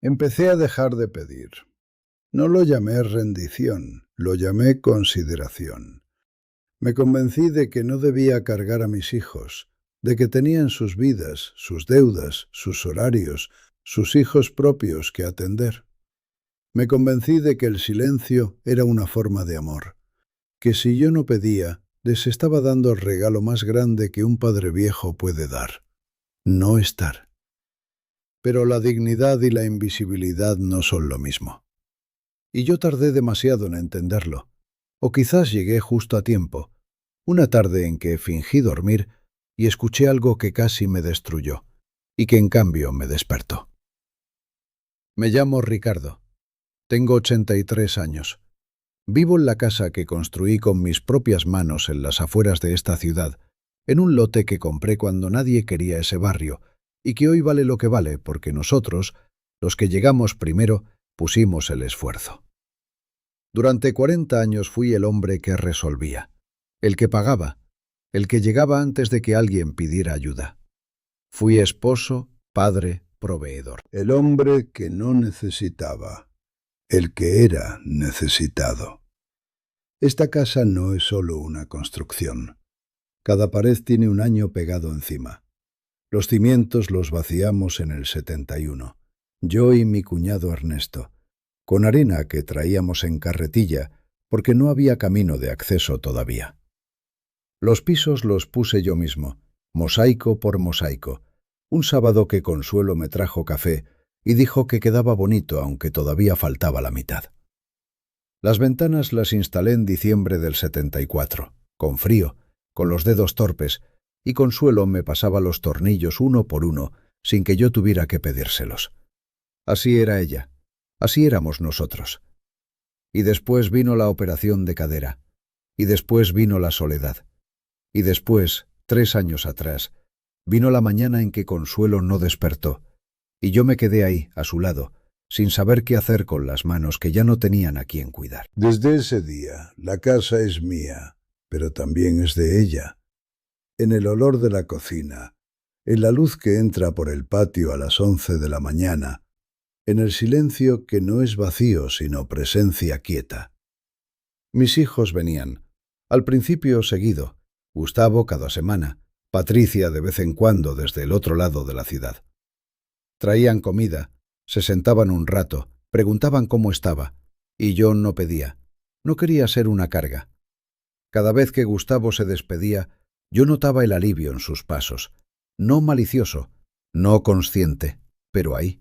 Empecé a dejar de pedir. No lo llamé rendición, lo llamé consideración. Me convencí de que no debía cargar a mis hijos, de que tenían sus vidas, sus deudas, sus horarios, sus hijos propios que atender. Me convencí de que el silencio era una forma de amor, que si yo no pedía, les estaba dando el regalo más grande que un padre viejo puede dar: no estar. Pero la dignidad y la invisibilidad no son lo mismo. Y yo tardé demasiado en entenderlo, o quizás llegué justo a tiempo, una tarde en que fingí dormir y escuché algo que casi me destruyó, y que en cambio me despertó. Me llamo Ricardo. Tengo 83 años. Vivo en la casa que construí con mis propias manos en las afueras de esta ciudad, en un lote que compré cuando nadie quería ese barrio, y que hoy vale lo que vale porque nosotros, los que llegamos primero, pusimos el esfuerzo. Durante 40 años fui el hombre que resolvía, el que pagaba, el que llegaba antes de que alguien pidiera ayuda. Fui esposo, padre, proveedor. El hombre que no necesitaba, el que era necesitado. Esta casa no es solo una construcción. Cada pared tiene un año pegado encima. Los cimientos los vaciamos en el 71, yo y mi cuñado Ernesto, con arena que traíamos en carretilla porque no había camino de acceso todavía. Los pisos los puse yo mismo, mosaico por mosaico, un sábado que Consuelo me trajo café y dijo que quedaba bonito aunque todavía faltaba la mitad. Las ventanas las instalé en diciembre del 74, con frío, con los dedos torpes, y Consuelo me pasaba los tornillos uno por uno sin que yo tuviera que pedírselos. Así era ella, así éramos nosotros. Y después vino la operación de cadera, y después vino la soledad, y después, 3 años atrás, vino la mañana en que Consuelo no despertó, y yo me quedé ahí, a su lado, sin saber qué hacer con las manos que ya no tenían a quien cuidar. Desde ese día, la casa es mía, pero también es de ella. En el olor de la cocina, en la luz que entra por el patio a las 11 de la mañana, en el silencio que no es vacío sino presencia quieta. Mis hijos venían, al principio seguido, Gustavo cada semana, Patricia de vez en cuando desde el otro lado de la ciudad. Traían comida, se sentaban un rato, preguntaban cómo estaba, y yo no pedía, no quería ser una carga. Cada vez que Gustavo se despedía, yo notaba el alivio en sus pasos, no malicioso, no consciente, pero ahí.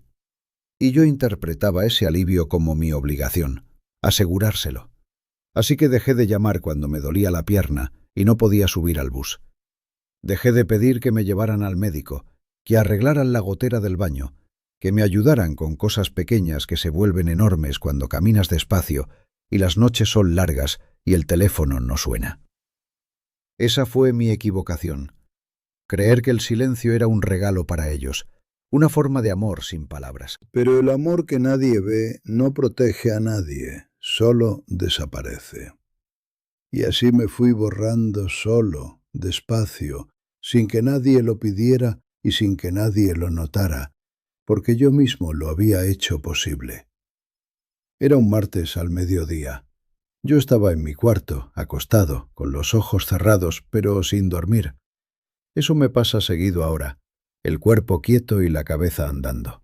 Y yo interpretaba ese alivio como mi obligación, asegurárselo. Así que dejé de llamar cuando me dolía la pierna y no podía subir al bus. Dejé de pedir que me llevaran al médico, que arreglaran la gotera del baño, que me ayudaran con cosas pequeñas que se vuelven enormes cuando caminas despacio y las noches son largas y el teléfono no suena. Esa fue mi equivocación. Creer que el silencio era un regalo para ellos, una forma de amor sin palabras. Pero el amor que nadie ve no protege a nadie, solo desaparece. Y así me fui borrando solo, despacio, sin que nadie lo pidiera y sin que nadie lo notara, porque yo mismo lo había hecho posible. Era un martes al mediodía. Yo estaba en mi cuarto, acostado, con los ojos cerrados, pero sin dormir. Eso me pasa seguido ahora, el cuerpo quieto y la cabeza andando.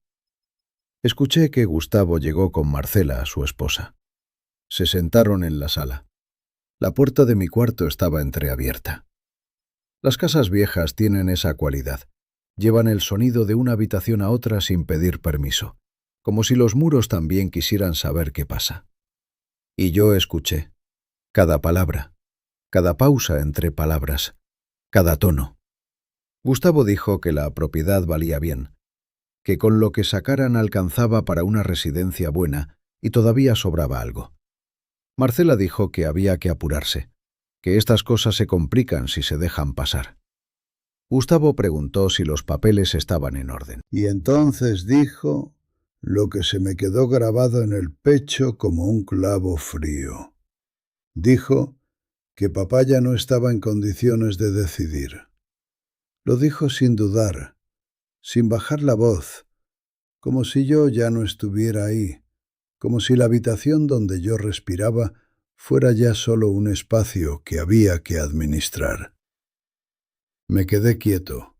Escuché que Gustavo llegó con Marcela, su esposa. Se sentaron en la sala. La puerta de mi cuarto estaba entreabierta. Las casas viejas tienen esa cualidad. Llevan el sonido de una habitación a otra sin pedir permiso, como si los muros también quisieran saber qué pasa. Y yo escuché, cada palabra, cada pausa entre palabras, cada tono. Gustavo dijo que la propiedad valía bien, que con lo que sacaran alcanzaba para una residencia buena y todavía sobraba algo. Marcela dijo que había que apurarse, que estas cosas se complican si se dejan pasar. Gustavo preguntó si los papeles estaban en orden. Y entonces dijo lo que se me quedó grabado en el pecho como un clavo frío. Dijo que papá ya no estaba en condiciones de decidir. Lo dijo sin dudar, sin bajar la voz, como si yo ya no estuviera ahí, como si la habitación donde yo respiraba fuera ya solo un espacio que había que administrar. Me quedé quieto.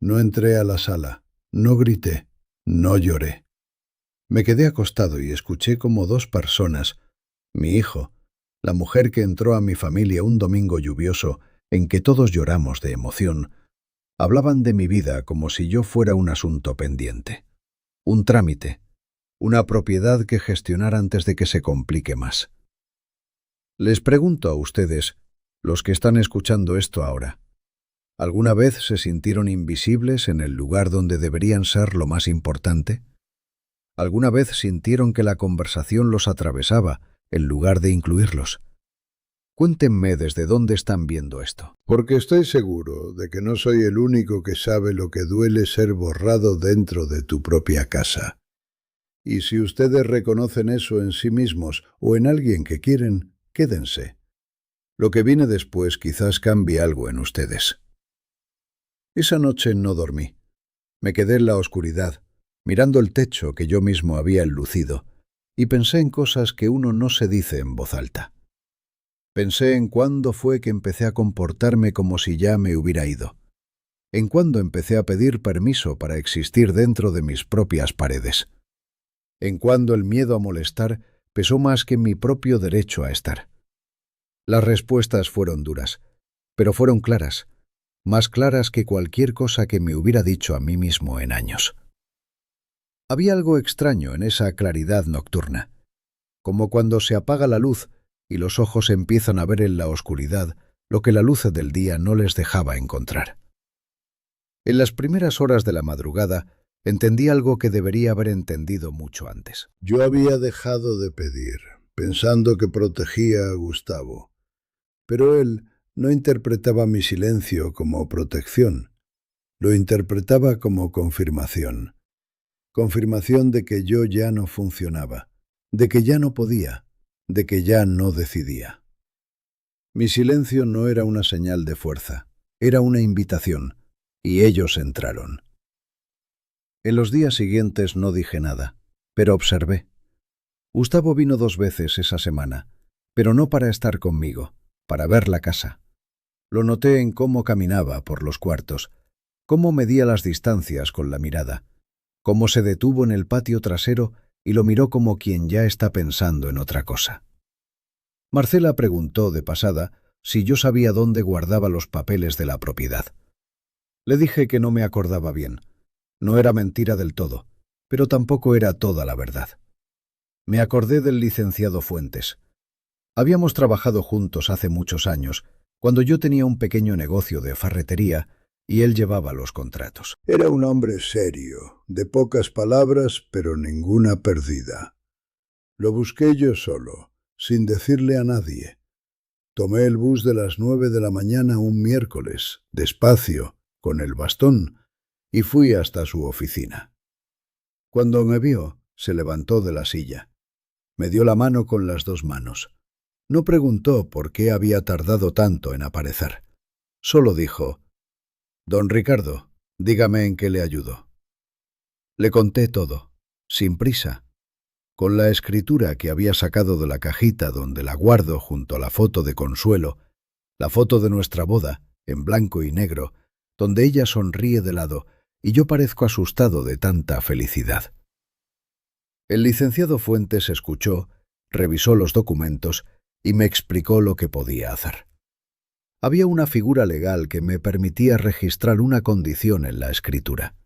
No entré a la sala, no grité, no lloré. Me quedé acostado y escuché como dos personas, mi hijo, la mujer que entró a mi familia un domingo lluvioso en que todos lloramos de emoción, hablaban de mi vida como si yo fuera un asunto pendiente, un trámite, una propiedad que gestionar antes de que se complique más. Les pregunto a ustedes, los que están escuchando esto ahora, ¿alguna vez se sintieron invisibles en el lugar donde deberían ser lo más importante? ¿Alguna vez sintieron que la conversación los atravesaba en lugar de incluirlos? Cuéntenme desde dónde están viendo esto. Porque estoy seguro de que no soy el único que sabe lo que duele ser borrado dentro de tu propia casa. Y si ustedes reconocen eso en sí mismos o en alguien que quieren, quédense. Lo que viene después quizás cambie algo en ustedes. Esa noche no dormí. Me quedé en la oscuridad, mirando el techo que yo mismo había enlucido, y pensé en cosas que uno no se dice en voz alta. Pensé en cuándo fue que empecé a comportarme como si ya me hubiera ido, en cuándo empecé a pedir permiso para existir dentro de mis propias paredes, en cuándo el miedo a molestar pesó más que mi propio derecho a estar. Las respuestas fueron duras, pero fueron claras, más claras que cualquier cosa que me hubiera dicho a mí mismo en años. Había algo extraño en esa claridad nocturna, como cuando se apaga la luz y los ojos empiezan a ver en la oscuridad lo que la luz del día no les dejaba encontrar. En las primeras horas de la madrugada entendí algo que debería haber entendido mucho antes. Yo había dejado de pedir, pensando que protegía a Gustavo, pero él no interpretaba mi silencio como protección, lo interpretaba como confirmación. Confirmación de que yo ya no funcionaba, de que ya no podía, de que ya no decidía. Mi silencio no era una señal de fuerza, era una invitación, y ellos entraron. En los días siguientes no dije nada, pero observé. Gustavo vino 2 veces esa semana, pero no para estar conmigo, para ver la casa. Lo noté en cómo caminaba por los cuartos, cómo medía las distancias con la mirada, cómo se detuvo en el patio trasero y lo miró como quien ya está pensando en otra cosa. Marcela preguntó de pasada si yo sabía dónde guardaba los papeles de la propiedad. Le dije que no me acordaba bien. No era mentira del todo, pero tampoco era toda la verdad. Me acordé del licenciado Fuentes. Habíamos trabajado juntos hace muchos años, cuando yo tenía un pequeño negocio de ferretería y él llevaba los contratos. Era un hombre serio, de pocas palabras, pero ninguna perdida. Lo busqué yo solo, sin decirle a nadie. Tomé el bus de las 9 de la mañana un miércoles, despacio, con el bastón, y fui hasta su oficina. Cuando me vio, se levantó de la silla. Me dio la mano con las 2 manos. No preguntó por qué había tardado tanto en aparecer. Solo dijo: «Don Ricardo, dígame en qué le ayudo». Le conté todo, sin prisa, con la escritura que había sacado de la cajita donde la guardo junto a la foto de Consuelo, la foto de nuestra boda, en blanco y negro, donde ella sonríe de lado y yo parezco asustado de tanta felicidad. El licenciado Fuentes escuchó, revisó los documentos y me explicó lo que podía hacer. Había una figura legal que me permitía registrar una condición en la escritura.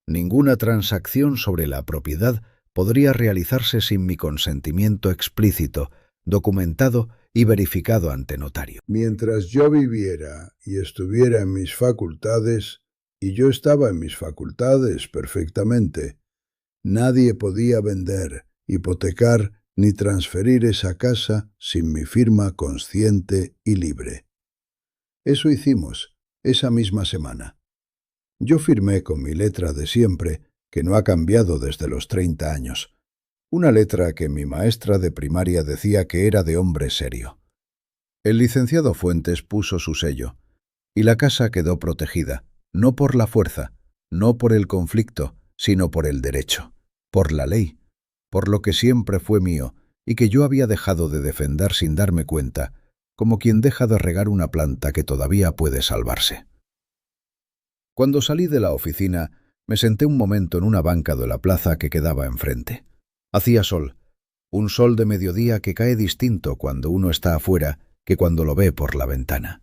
Ninguna transacción sobre la propiedad podría realizarse sin mi consentimiento explícito, documentado y verificado ante notario. Mientras yo viviera y estuviera en mis facultades, y yo estaba en mis facultades perfectamente, nadie podía vender, hipotecar ni transferir esa casa sin mi firma consciente y libre. Eso hicimos esa misma semana. Yo firmé con mi letra de siempre, que no ha cambiado desde los 30 años. Una letra que mi maestra de primaria decía que era de hombre serio. El licenciado Fuentes puso su sello, y la casa quedó protegida, no por la fuerza, no por el conflicto, sino por el derecho, por la ley, por lo que siempre fue mío y que yo había dejado de defender sin darme cuenta, como quien deja de regar una planta que todavía puede salvarse. Cuando salí de la oficina, me senté un momento en una banca de la plaza que quedaba enfrente. Hacía sol, un sol de mediodía que cae distinto cuando uno está afuera que cuando lo ve por la ventana.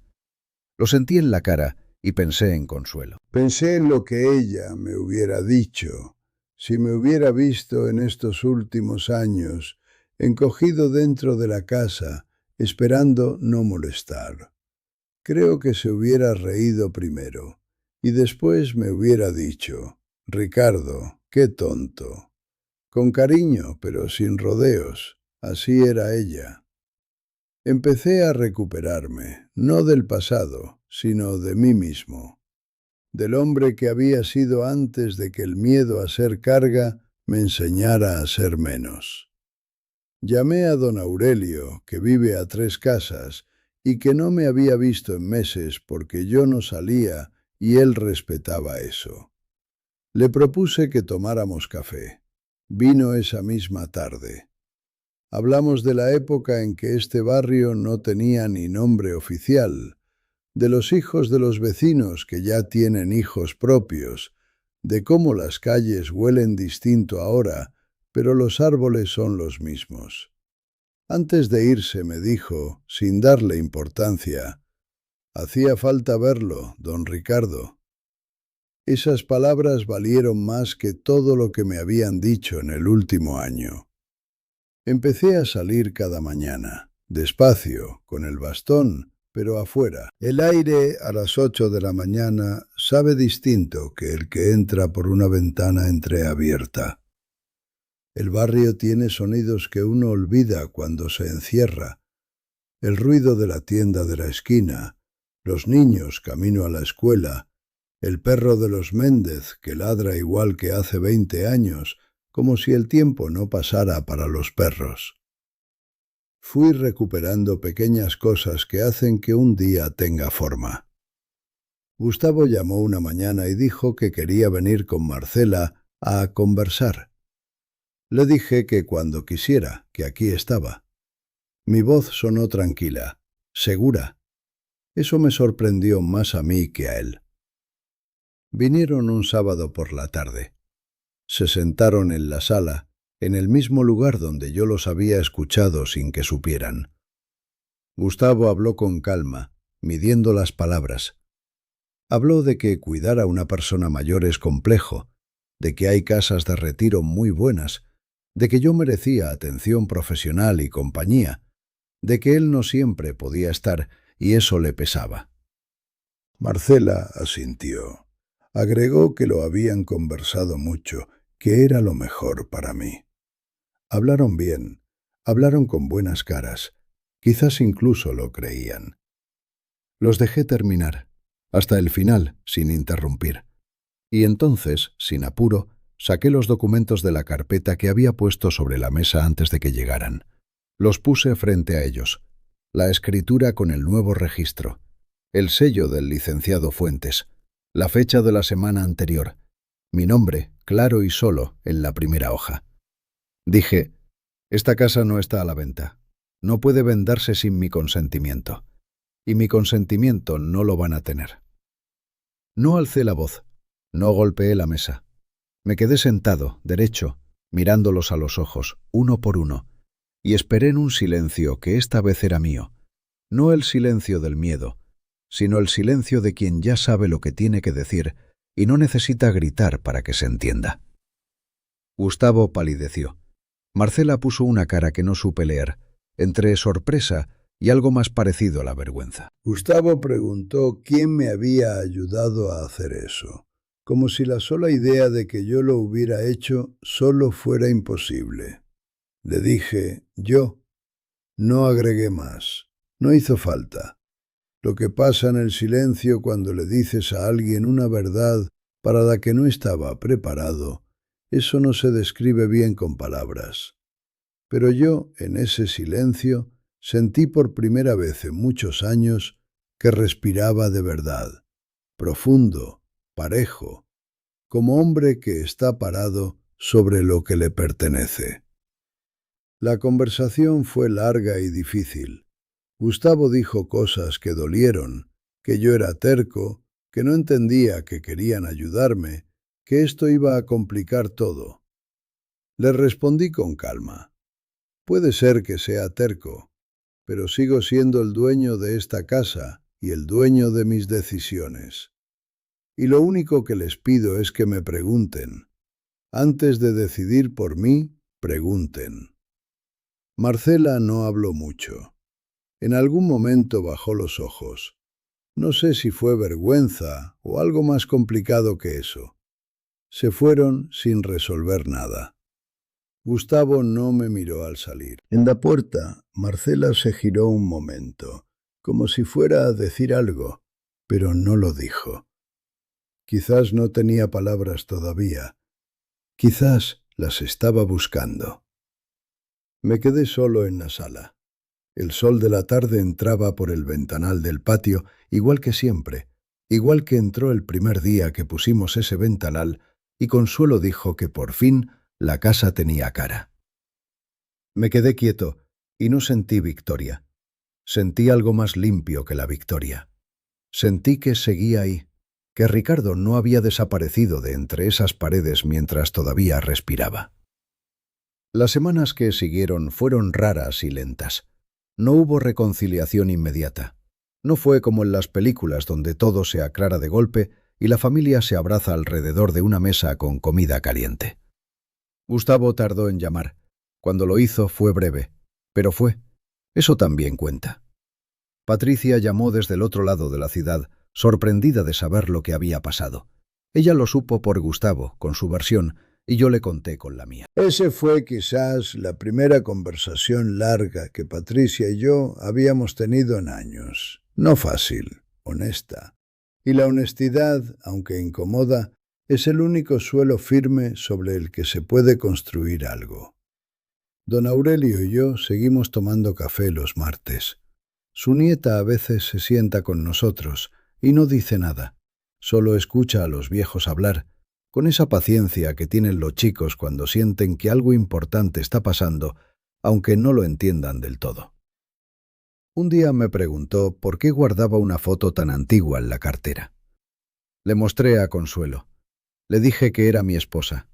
Lo sentí en la cara y pensé en Consuelo. Pensé en lo que ella me hubiera dicho si me hubiera visto en estos últimos años encogido dentro de la casa, esperando no molestar. Creo que se hubiera reído primero y después me hubiera dicho: Ricardo, qué tonto. Con cariño, pero sin rodeos. Así era ella. Empecé a recuperarme, no del pasado, sino de mí mismo, del hombre que había sido antes de que el miedo a ser carga me enseñara a ser menos. Llamé a don Aurelio, que vive a 3 casas, y que no me había visto en meses porque yo no salía y él respetaba eso. Le propuse que tomáramos café. Vino esa misma tarde. Hablamos de la época en que este barrio no tenía ni nombre oficial, de los hijos de los vecinos que ya tienen hijos propios, de cómo las calles huelen distinto ahora, pero los árboles son los mismos. Antes de irse me dijo, sin darle importancia: «Hacía falta verlo, don Ricardo». Esas palabras valieron más que todo lo que me habían dicho en el último año. Empecé a salir cada mañana, despacio, con el bastón, pero afuera. El aire a las 8 de la mañana sabe distinto que el que entra por una ventana entreabierta. El barrio tiene sonidos que uno olvida cuando se encierra. El ruido de la tienda de la esquina, los niños camino a la escuela, el perro de los Méndez que ladra igual que hace 20 años, como si el tiempo no pasara para los perros. Fui recuperando pequeñas cosas que hacen que un día tenga forma. Gustavo llamó una mañana y dijo que quería venir con Marcela a conversar. Le dije que cuando quisiera, que aquí estaba. Mi voz sonó tranquila, segura. Eso me sorprendió más a mí que a él. Vinieron un sábado por la tarde. Se sentaron en la sala, en el mismo lugar donde yo los había escuchado sin que supieran. Gustavo habló con calma, midiendo las palabras. Habló de que cuidar a una persona mayor es complejo, de que hay casas de retiro muy buenas, de que yo merecía atención profesional y compañía, de que él no siempre podía estar y eso le pesaba. Marcela asintió. Agregó que lo habían conversado mucho, que era lo mejor para mí. Hablaron bien, hablaron con buenas caras, quizás incluso lo creían. Los dejé terminar, hasta el final, sin interrumpir. Y entonces, sin apuro, saqué los documentos de la carpeta que había puesto sobre la mesa antes de que llegaran. Los puse frente a ellos, la escritura con el nuevo registro, el sello del licenciado Fuentes, la fecha de la semana anterior, mi nombre, claro y solo, en la primera hoja. Dije, esta casa no está a la venta. No puede venderse sin mi consentimiento. Y mi consentimiento no lo van a tener. No alcé la voz, no golpeé la mesa. Me quedé sentado, derecho, mirándolos a los ojos, uno por uno, y esperé en un silencio que esta vez era mío. No el silencio del miedo, sino el silencio de quien ya sabe lo que tiene que decir y no necesita gritar para que se entienda. Gustavo palideció. Marcela puso una cara que no supe leer, entre sorpresa y algo más parecido a la vergüenza. Gustavo preguntó quién me había ayudado a hacer eso, como si la sola idea de que yo lo hubiera hecho solo fuera imposible. Le dije, yo. No agregué más. No hizo falta. Lo que pasa en el silencio cuando le dices a alguien una verdad para la que no estaba preparado, eso no se describe bien con palabras. Pero yo, en ese silencio, sentí por primera vez en muchos años que respiraba de verdad, profundo, parejo, como hombre que está parado sobre lo que le pertenece. La conversación fue larga y difícil. Gustavo dijo cosas que dolieron, que yo era terco, que no entendía que querían ayudarme, que esto iba a complicar todo. Le respondí con calma. Puede ser que sea terco, pero sigo siendo el dueño de esta casa y el dueño de mis decisiones. Y lo único que les pido es que me pregunten. Antes de decidir por mí, pregunten. Marcela no habló mucho. En algún momento bajó los ojos. No sé si fue vergüenza o algo más complicado que eso. Se fueron sin resolver nada. Gustavo no me miró al salir. En la puerta, Marcela se giró un momento, como si fuera a decir algo, pero no lo dijo. Quizás no tenía palabras todavía. Quizás las estaba buscando. Me quedé solo en la sala. El sol de la tarde entraba por el ventanal del patio, igual que siempre, igual que entró el primer día que pusimos ese ventanal, y Consuelo dijo que por fin la casa tenía cara. Me quedé quieto y no sentí victoria. Sentí algo más limpio que la victoria. Sentí que seguía ahí, que Ricardo no había desaparecido de entre esas paredes mientras todavía respiraba. Las semanas que siguieron fueron raras y lentas. No hubo reconciliación inmediata. No fue como en las películas donde todo se aclara de golpe y la familia se abraza alrededor de una mesa con comida caliente. Gustavo tardó en llamar. Cuando lo hizo fue breve, pero fue. Eso también cuenta. Patricia llamó desde el otro lado de la ciudad, sorprendida de saber lo que había pasado. Ella lo supo por Gustavo, con su versión, y yo le conté con la mía. Ese fue quizás la primera conversación larga que Patricia y yo habíamos tenido en años. No fácil, honesta. Y la honestidad, aunque incomoda, es el único suelo firme sobre el que se puede construir algo. Don Aurelio y yo seguimos tomando café los martes. Su nieta a veces se sienta con nosotros y no dice nada, solo escucha a los viejos hablar, con esa paciencia que tienen los chicos cuando sienten que algo importante está pasando, aunque no lo entiendan del todo. Un día me preguntó por qué guardaba una foto tan antigua en la cartera. Le mostré a Consuelo. Le dije que era mi esposa.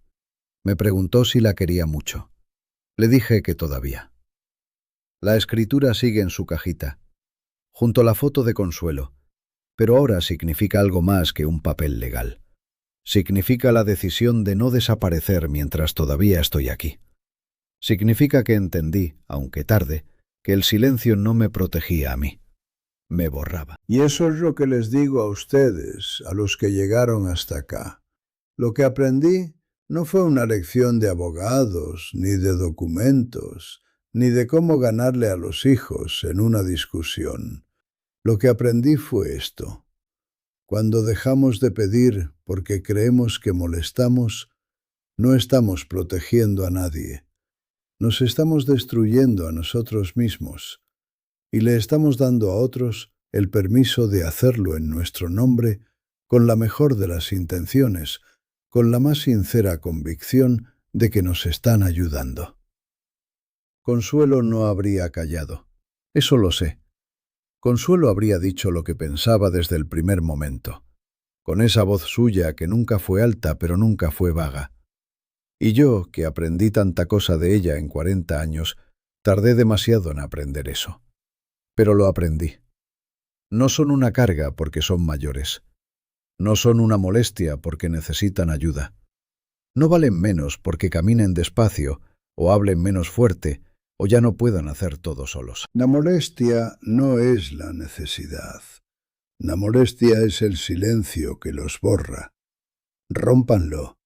Me preguntó si la quería mucho. Le dije que todavía. La escritura sigue en su cajita, junto a la foto de Consuelo, pero ahora significa algo más que un papel legal. Significa la decisión de no desaparecer mientras todavía estoy aquí. Significa que entendí, aunque tarde, que el silencio no me protegía a mí. Me borraba. Y eso es lo que les digo a ustedes, a los que llegaron hasta acá. Lo que aprendí no fue una lección de abogados, ni de documentos, ni de cómo ganarle a los hijos en una discusión. Lo que aprendí fue esto. Cuando dejamos de pedir porque creemos que molestamos, no estamos protegiendo a nadie. Nos estamos destruyendo a nosotros mismos y le estamos dando a otros el permiso de hacerlo en nuestro nombre con la mejor de las intenciones, con la más sincera convicción de que nos están ayudando. Consuelo no habría callado. Eso lo sé. Consuelo habría dicho lo que pensaba desde el primer momento, con esa voz suya que nunca fue alta pero nunca fue vaga. Y yo, que aprendí tanta cosa de ella en 40 años, tardé demasiado en aprender eso. Pero lo aprendí. No son una carga porque son mayores. No son una molestia porque necesitan ayuda. No valen menos porque caminen despacio, o hablen menos fuerte, o ya no puedan hacer todo solos. La molestia no es la necesidad. La molestia es el silencio que los borra. Rómpanlo.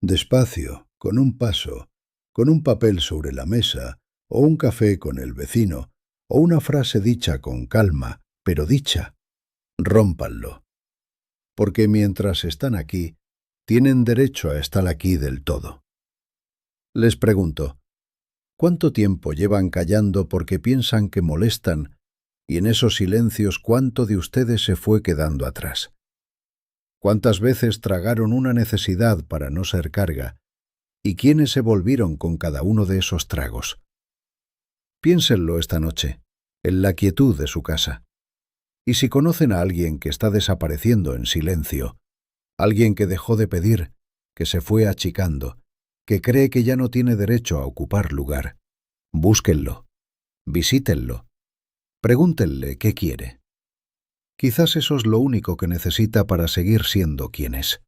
Despacio, con un paso, con un papel sobre la mesa, o un café con el vecino, o una frase dicha con calma, pero dicha. Rómpanlo. Porque mientras están aquí, tienen derecho a estar aquí del todo. Les pregunto, ¿cuánto tiempo llevan callando porque piensan que molestan, y en esos silencios cuánto de ustedes se fue quedando atrás? ¿Cuántas veces tragaron una necesidad para no ser carga? ¿Y quiénes se volvieron con cada uno de esos tragos? Piénsenlo esta noche, en la quietud de su casa. Y si conocen a alguien que está desapareciendo en silencio, alguien que dejó de pedir, que se fue achicando, que cree que ya no tiene derecho a ocupar lugar, búsquenlo, visítenlo, pregúntenle qué quiere. Quizás eso es lo único que necesita para seguir siendo quien es.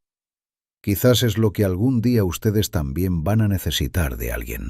Quizás es lo que algún día ustedes también van a necesitar de alguien.